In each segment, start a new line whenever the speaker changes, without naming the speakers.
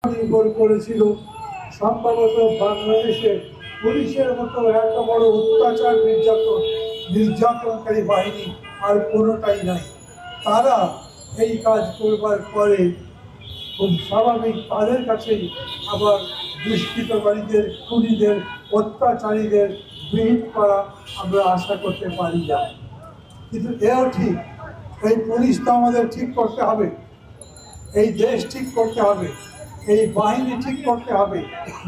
নির্ভর করেছিল সম্ভবত বাংলাদেশে পুলিশের মতো এত বড় অত্যাচার নির্যাতনকারী বাহিনী আর কোনোটাই নাই। তারা এই কাজ করবার পরে খুব স্বাভাবিক তাদের কাছেই আবার দুষ্কৃতকারীদের, খুনিদের, অত্যাচারীদের বিহিত করা আমরা আশা করতে পারি না। কিন্তু এও ঠিক, এই পুলিশ তো আমাদের ঠিক করতে হবে, এই দেশ ঠিক করতে হবে, এই বাহিনী ঠিক করতে হবে,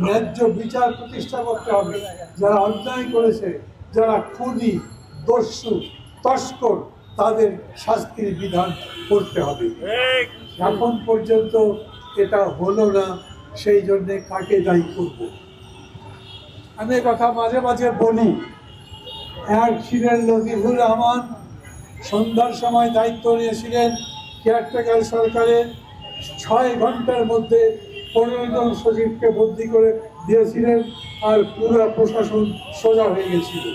ন্যায্য বিচার প্রতিষ্ঠা করতে হবে। যারা অন্যায় করেছে, যারা খুনি, দস্যু, তস্কর, তাদের শাস্তির বিধান করতে হবে। এখন পর্যন্ত এটা হলো না, সেই জন্যে কাকে দায়ী করব? আমি কথা মাঝে মাঝে বলি। এক ছিলেন লতিফুর রহমান, সন্ধ্যার সময় দায়িত্ব নিয়েছিলেন কেয়ারটেকার সরকারের। 6 ঘন্টার মধ্যে 15 জন সচিবকে বদলি করে দিয়েছিলেন, আর পুরো প্রশাসন সোজা হয়ে গেছিল।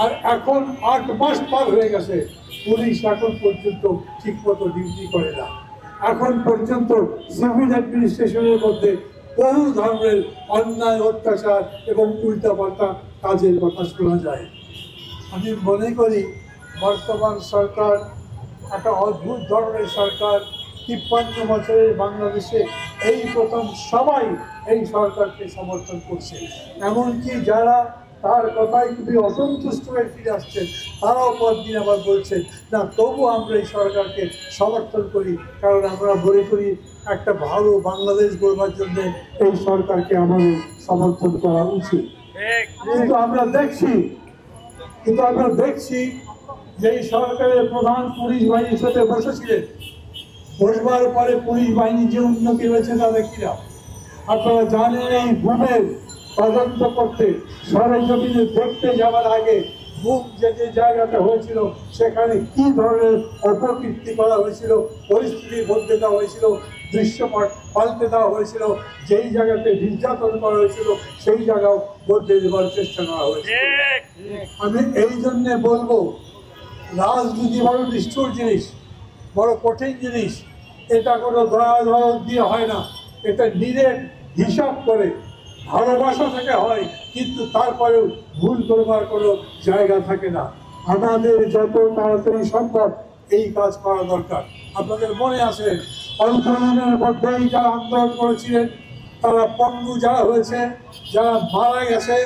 আর এখন 8 মাস পার হয়ে গেছে, পুলিশ এখন পর্যন্ত ঠিকমতো ডিউটি করে না। এখন পর্যন্ত সিভিল অ্যাডমিনিস্ট্রেশনের মধ্যে বহু ধরনের অন্যায়, অত্যাচার এবং উল্টাপাল্টা কাজের কথা শোনা যায়। আমি মনে করি বর্তমান সরকার একটা অদ্ভুত ধরনের সরকার। 53 বছরের বাংলাদেশে এই প্রথম সবাই এই সরকারকে সমর্থন করছে। এমনকি যারা তার কথায় খুবই অসন্তুষ্ট হয়ে ফিরে আসছেন, তারাও পরদিন আবার বলছেন না, তবু আমরা এই সরকারকে সমর্থন করি, কারণ আমরা মনে করি একটা ভালো বাংলাদেশ গড়বার জন্য এই সরকারকে আমাদের সমর্থন করা উচিত। কিন্তু আমরা দেখছি যে এই সরকারের প্রধান পুলিশ বাহিনীর সাথে বসেছিলেন, বসবার পরে পুলিশ বাহিনীর যে উন্নতি হয়েছে তা দেখিরা। আপনারা জানেন, এই ভূমের তদন্ত করতে সরেজমিনে দেখতে যাওয়ার আগে ভূম যে জায়গাটা হয়েছিল সেখানে কি ধরনের অপকীর্তি করা হয়েছিল, পরিস্থিতি বদলে দেওয়া হয়েছিল, দৃশ্যপট পাল্টে দেওয়া হয়েছিল, যেই জায়গাতে নির্যাতন করা হয়েছিল সেই জায়গাও বদলে দেওয়ার চেষ্টা করা হয়েছিল। আমি এই জন্যে বলবো, রাজনীতি বড় নিষ্ঠুর জিনিস, বড় কঠিন জিনিস। এটা কোনো দয়া দিয়ে হয় না, এটা নিরেট হিসাব করে ভালোবাসা থেকে হয়, কিন্তু তারপরেও ভুল করবার কোনো জায়গা থাকে না। আমাদের যত তাড়াতাড়ি সম্ভব এই কাজ করা দরকার। আপনাদের মনে আছে, আন্দোলনের মধ্যেই যারা আন্দোলন করেছিলেন, তারা পঙ্গু যারা হয়েছে, যারা মারা গেছে,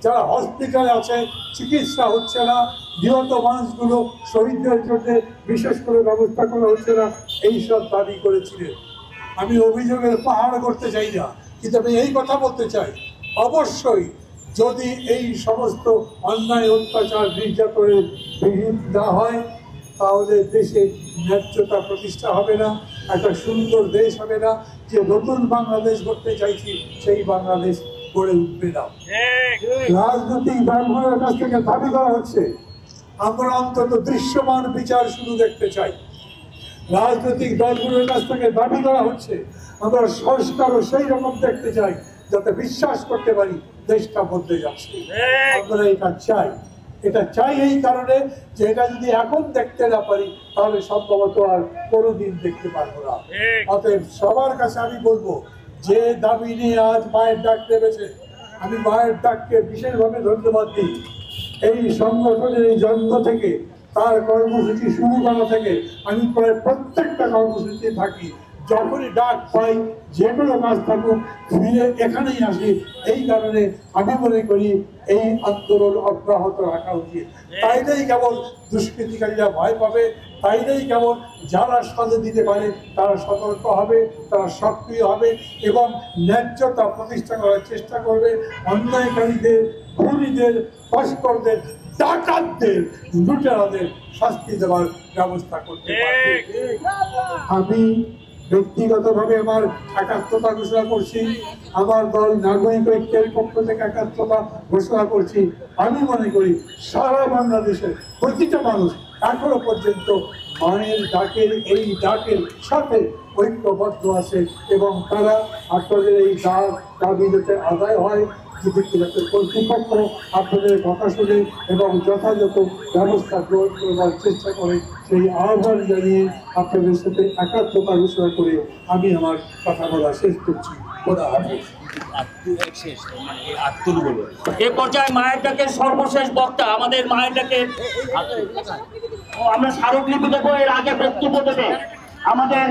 যারা হসপিটালে আছে, চিকিৎসা হচ্ছে না, নিহত মানুষগুলো শহীদদের জন্য বিশেষ করে ব্যবস্থা করা হচ্ছে না, এইসব দাবি করেছিলেন। আমি অভিযোগের পাহাড় করতে চাই না, কিন্তু আমি এই কথা বলতে চাই, অবশ্যই যদি এই সমস্ত অন্যায়, অত্যাচার, নির্যাতনের বিহিত না হয়, তাহলে দেশে ন্যায্যতা প্রতিষ্ঠা হবে না, একটা সুন্দর দেশ হবে না। যে নতুন বাংলাদেশ গড়তে চাইছি সেই বাংলাদেশ গড়ে উঠবে না। রাজনৈতিক দলগুলোর কাছ থেকে দাবি করা হচ্ছে, আমরা অন্তত দৃশ্যমান বিচার শুরু দেখতে চাই। রাজনৈতিক দলগুলোর কাছ থেকে দাবি করা হচ্ছে, আমরা সংস্কারও সেই রকম দেখতে চাই যাতে বিশ্বাস করতে পারি দেশটা বদলে যাচ্ছে। আমরা এটা চাই এই কারণে যে এটা যদি এখন দেখতে না পারি তাহলে সম্ভবত আর কোনোদিন দেখতে পারবো না। অতএব সবার কাছে আমি বলবো, যে দাবি নিয়ে আজ মায়ের ডাক নেমেছে, আমি মায়ের ডাককে বিশেষভাবে ধন্যবাদ দিই। এই সংগঠনের এই জন্ম থেকে, তার কর্মসূচি শুরু করা থেকে আমি প্রায় প্রত্যেকটা কর্মসূচিতে থাকি। যখনই ডাক পাই, যে কোনো কাজ থাকুক, ফিরে এখানেই আসি। এই কারণে আমি মনে করি এই আন্দোলন অব্যাহত রাখা উচিত। তাইলেই কেবল দুষ্কৃতিকারীরা ভয় পাবে, তাইলেই কেবল যারা সাজে দিতে পারে তারা সতর্ক হবে, তারা সক্রিয় হবে এবং ন্যায্যতা প্রতিষ্ঠা করার চেষ্টা করবে। অন্যায়কারীদের, খুনিদের, তস্করদের, ডাকাতদের, লুটেরাদের শাস্তি দেওয়ার ব্যবস্থা করতে পারবে। আমি ব্যক্তিগতভাবে আমার একাত্মতা ঘোষণা করছি, আমার দল নাগরিক ঐক্যের পক্ষ থেকে একাত্মতা ঘোষণা করছি। আমি মনে করি সারা বাংলাদেশের প্রতিটা মানুষ এখনো পর্যন্ত মায়ের ডাকের, এই ডাকের সাথে ঐক্যবদ্ধ আছে এবং তারা আপনাদের এই দাবি যাতে আদায় হয়, ব্যক্তিগত কর্তৃপক্ষ আপনাদের কথা শুনে এবং যথাযথ ব্যবস্থা গ্রহণ করবার চেষ্টা করে সেই আহ্বান জানিয়ে আপনাদের সাথে একাত্মতা ঘোষণা করে আমি আমার কথা বলা শেষ করছি। খোদা হাফেজ।
এ পর্যায়ে মায়ের ডাকের সর্বশেষ বক্তা আমাদের মায়ের ডাকে আমরা স্মারকলিপি দেবো। এর আগে বক্তব্য দেবে আমাদের